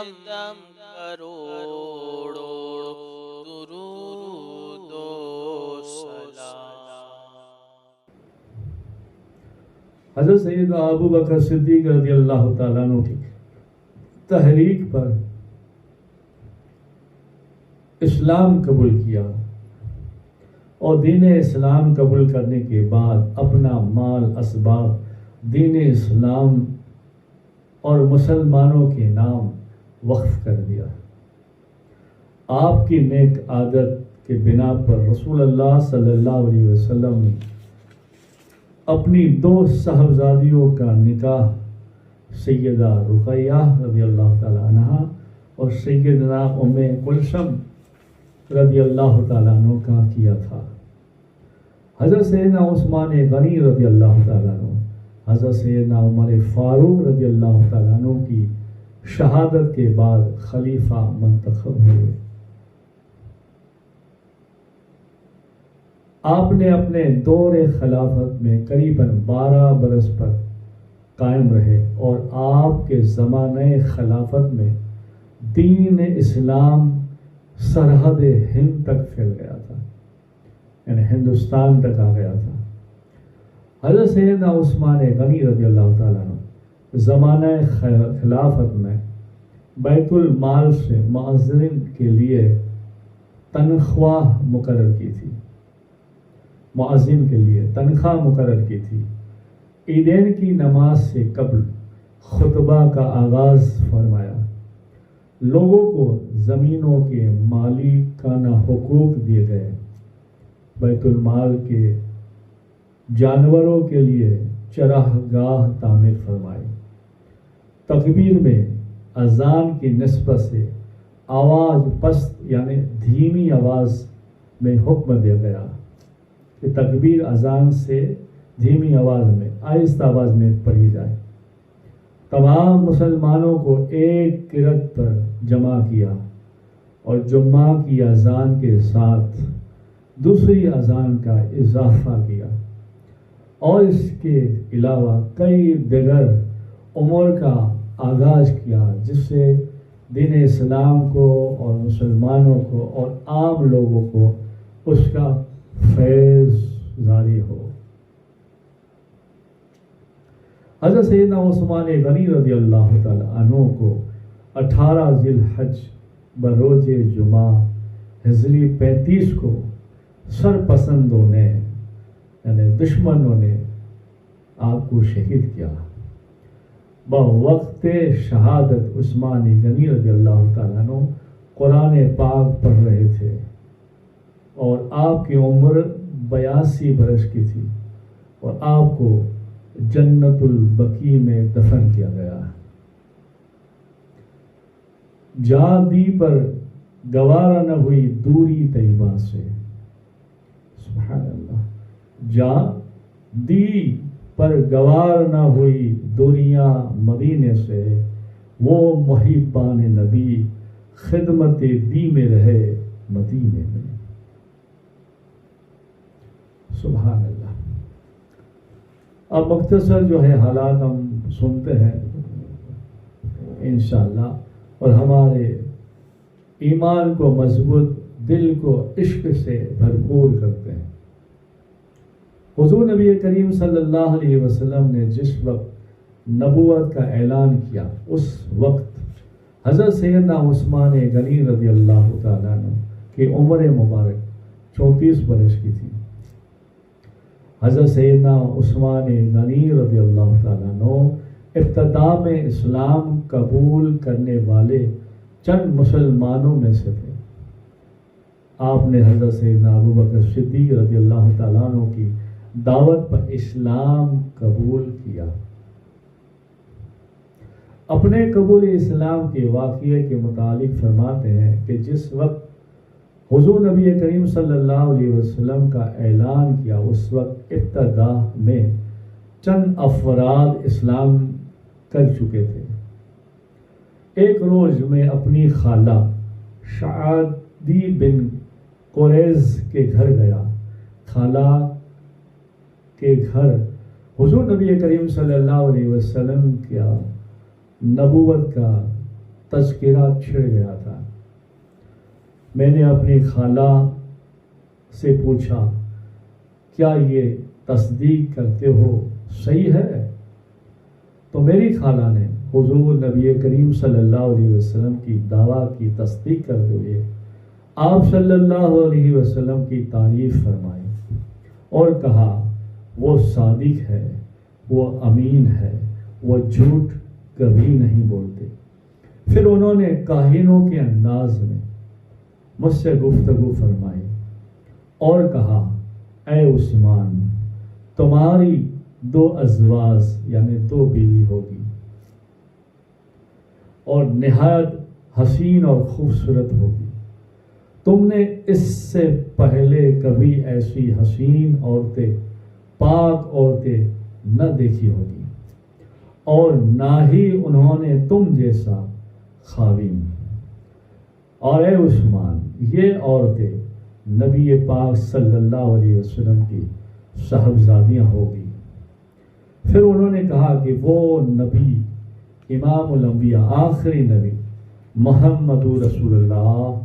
دم کروڑو درود و سلام۔ حضرت سیدنا ابو بکر صدیق رضی اللہ تعالیٰ عنہ کی تحریک پر اسلام قبول کیا اور دین اسلام قبول کرنے کے بعد اپنا مال اسباب دین اسلام اور مسلمانوں کے نام وقف کر دیا۔ آپ کی نیک عادت کے بنا پر رسول اللہ صلی اللہ علیہ وسلم نے اپنی 2 صاحبزادیوں کا نکاح سیدہ رقیہ رضی اللہ تعالیٰ عنہ اور سیدنا ام کلثوم رضی اللہ تعالیٰ عنہ کا کیا تھا۔ حضرت سیدنا عثمان غنی رضی اللہ تعالیٰ عنہ، حضرت سیدنا عمر فاروق رضی اللہ تعالیٰ عنہ کی شہادت کے بعد خلیفہ منتخب ہوئے۔ آپ نے اپنے دور خلافت میں قریباً 12 برس پر قائم رہے اور آپ کے زمانہ خلافت میں دین اسلام سرحد ہند تک پھیل گیا تھا، یعنی ہندوستان تک آ گیا تھا۔ حضرت سیدنا عثمان غنی رضی اللہ تعالیٰ عنہ زمانہ خلافت میں بیت المال سے مؤذن کے لیے تنخواہ مقرر کی تھی، مؤذن کے لیے تنخواہ مقرر کی تھی۔ عیدین کی نماز سے قبل خطبہ کا آغاز فرمایا، لوگوں کو زمینوں کے مالکانہ حقوق دیے گئے، بیت المال کے جانوروں کے لیے چراگاہ تعمیر فرمائی۔ تکبیر میں اذان کی نسبت سے آواز پست یعنی دھیمی آواز میں حکم دیا گیا کہ تکبیر اذان سے دھیمی آواز میں آہستہ آواز میں پڑھی جائے۔ تمام مسلمانوں کو ایک قرت پر جمع کیا اور جمعہ کی اذان کے ساتھ دوسری اذان کا اضافہ کیا اور اس کے علاوہ کئی دیگر امور کا آغاز کیا جس سے دین اسلام کو اور مسلمانوں کو اور عام لوگوں کو اس کا فیض جاری ہو۔ حضرت سیدنا عثمان غنی رضی اللہ تعالیٰ عنہ کو 18 ذی الحج بروز جمعہ ہجری 35 کو سرپسندوں نے یعنی دشمنوں نے آپ کو شہید کیا۔ بوقت شہادت عثمان غنی رضی اللہ تعالیٰ عنہ قرآن پاک پڑھ رہے تھے اور آپ کی عمر 82 برس کی تھی اور آپ کو جنت البقیع میں دفن کیا گیا۔ جاں دی پر گوارا نہ ہوئی دوری طیبہ سے، سبحان اللہ، جاں دی پر گوار نہ ہوئی دوریاں مدینے سے، وہ محبان نبی خدمت دی میں رہے مدینے میں، سبحان اللہ۔ اب مختصر جو ہے حالات ہم سنتے ہیں انشاءاللہ اور ہمارے ایمان کو مضبوط، دل کو عشق سے بھرپور کرتے ہیں۔ حضور نبی کریم صلی اللہ علیہ وسلم نے جس وقت نبوت کا اعلان کیا اس وقت حضرت سیدنا عثمان غنی رضی اللہ تعالیٰ عنہ کی عمر مبارک 34 برس کی تھی۔ حضرت سیدنا عثمان غنی رضی اللہ تعالیٰ عنہ ابتدا میں اسلام قبول کرنے والے چند مسلمانوں میں سے تھے۔ آپ نے حضرت سیدنا ابو بکر صدیق رضی اللہ تعالیٰ عنہ کی دعوت پر اسلام قبول کیا۔ اپنے قبول اسلام کے واقعے کے متعلق فرماتے ہیں کہ جس وقت حضور نبی کریم صلی اللہ علیہ وسلم کا اعلان کیا اس وقت ابتدا میں چند افراد اسلام کر چکے تھے۔ ایک روز میں اپنی خالہ شعادی بن قریظ کے گھر گیا۔ خالہ کے گھر حضور نبی کریم صلی اللہ علیہ وسلم کا نبوت کا تذکرہ چھڑ گیا تھا۔ میں نے اپنی خالہ سے پوچھا کیا یہ تصدیق کرتے ہو صحیح ہے؟ تو میری خالہ نے حضور نبی کریم صلی اللہ علیہ وسلم کی دعویٰ کی تصدیق کرتے ہوئے آپ صلی اللہ علیہ وسلم کی تعریف فرمائی اور کہا وہ صادق ہے، وہ امین ہے، وہ جھوٹ کبھی نہیں بولتے۔ پھر انہوں نے کاہنوں کے انداز میں مجھ سے گفتگو فرمائی اور کہا اے عثمان، تمہاری 2 ازواج یعنی 2 بیوی ہوگی اور نہایت حسین اور خوبصورت ہوگی۔ تم نے اس سے پہلے کبھی ایسی حسین عورتیں، پاک عورتیں نہ دیکھی ہوگی اور نہ ہی انہوں نے تم جیسا خاوند۔ اور اے عثمان، یہ عورتیں نبی پاک صلی اللہ علیہ وسلم کی صاحبزادیاں ہوگی۔ پھر انہوں نے کہا کہ وہ نبی، امام الانبیاء، آخری نبی محمد رسول اللہ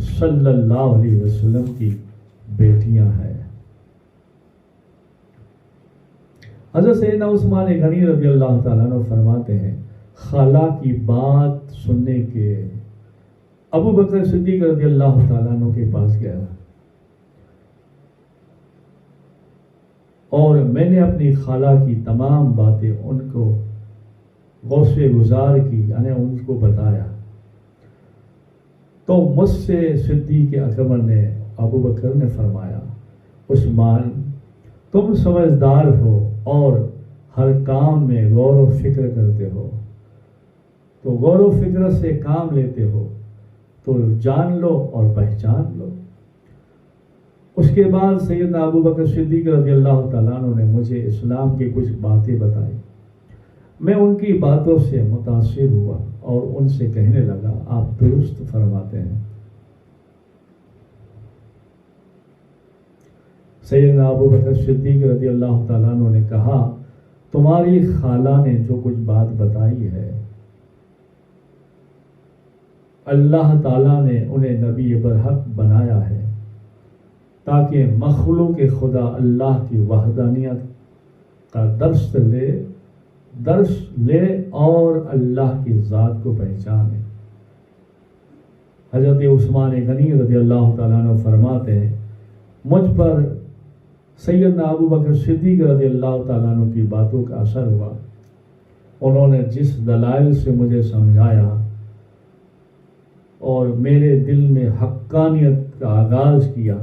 صلی اللہ علیہ وسلم کی بیٹیاں ہیں۔ حضرت سیدنا عثمان غنی رضی اللہ تعالیٰ عنہ فرماتے ہیں خالہ کی بات سننے کے ابو بکر صدیق رضی اللہ تعالیٰ عنہ کے پاس گیا اور میں نے اپنی خالہ کی تمام باتیں ان کو غوث گزار کی یعنی ان کو بتایا تو مجھ سے صدیق اکبر نے، ابو بکر نے فرمایا عثمان، تم سمجھدار ہو اور ہر کام میں غور و فکر کرتے ہو، تو غور و فکر سے کام لیتے ہو تو جان لو اور پہچان لو۔ اس کے بعد سیدنا ابو بکر صدیق رضی اللہ تعالیٰ عنہ نے مجھے اسلام کی کچھ باتیں بتائی۔ میں ان کی باتوں سے متاثر ہوا اور ان سے کہنے لگا آپ درست فرماتے ہیں۔ سیدنا ابو بکر صدیق رضی اللہ تعالیٰ عنہ نے کہا تمہاری خالہ نے جو کچھ بات بتائی ہے، اللہ تعالیٰ نے انہیں نبی برحق بنایا ہے تاکہ مخلوق خدا اللہ کی وحدانیت کا درس لے اور اللہ کی ذات کو پہچانے۔ حضرت عثمان غنی رضی اللہ تعالیٰ عنہ فرماتے ہیں مجھ پر سیدنا ابو بکر صدیق رضی اللہ تعالیٰ عنہ کی باتوں کا اثر ہوا۔ انہوں نے جس دلائل سے مجھے سمجھایا اور میرے دل میں حقانیت کا آغاز کیا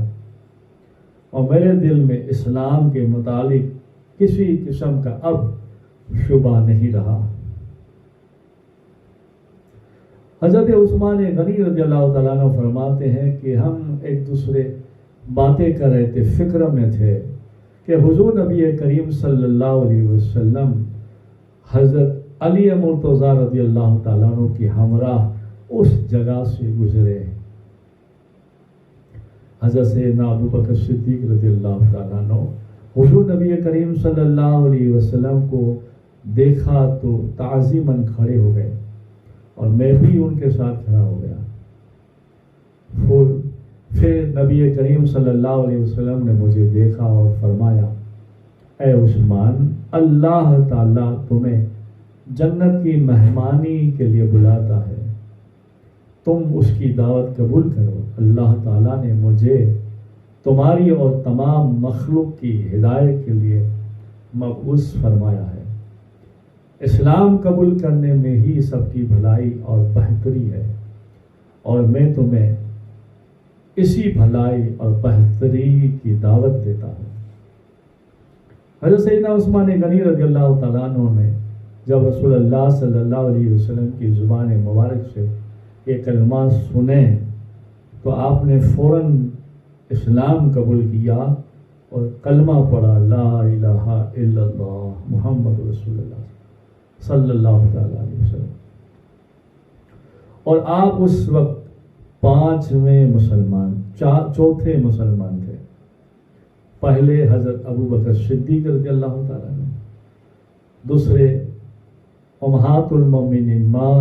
اور میرے دل میں اسلام کے متعلق کسی قسم کا اب شبہ نہیں رہا۔ حضرت عثمان غنی رضی اللہ تعالیٰ عنہ فرماتے ہیں کہ ہم ایک دوسرے باتیں کر رہے تھے، فکر میں تھے کہ حضور نبی کریم صلی اللہ علیہ وسلم حضرت علی مرتضیٰ رضی اللہ تعالیٰ عنہ کی ہمراہ اس جگہ سے گزرے۔ حضرت سیدنا ابو بکر صدیق رضی اللہ تعالیٰ عنہ حضور نبی کریم صلی اللہ علیہ وسلم کو دیکھا تو تعظیماً کھڑے ہو گئے اور میں بھی ان کے ساتھ کھڑا ہو گیا۔ پھر نبی کریم صلی اللہ علیہ وسلم نے مجھے دیکھا اور فرمایا اے عثمان، اللہ تعالیٰ تمہیں جنت کی مہمانی کے لیے بلاتا ہے، تم اس کی دعوت قبول کرو۔ اللہ تعالیٰ نے مجھے تمہاری اور تمام مخلوق کی ہدایت کے لیے مبعوث فرمایا ہے۔ اسلام قبول کرنے میں ہی سب کی بھلائی اور بہتری ہے اور میں تمہیں اسی بھلائی اور بہتری کی دعوت دیتا ہوں۔ حضرت سیدنا عثمان غنی رضی اللہ تعالیٰ عنہ نے جب رسول اللہ صلی اللہ علیہ وسلم کی زبان مبارک سے یہ کلمات سنے تو آپ نے فوراً اسلام قبول کیا اور کلمہ پڑھا لا الہ الا اللہ محمد رسول اللہ صلی اللہ علیہ وسلم، اور آپ اس وقت 5ویں مسلمان، چوتھے مسلمان تھے۔ پہلے حضرت ابو بکر صدیق رضی اللہ تعالیٰ عنہ، دوسرے امہات المومنین ماں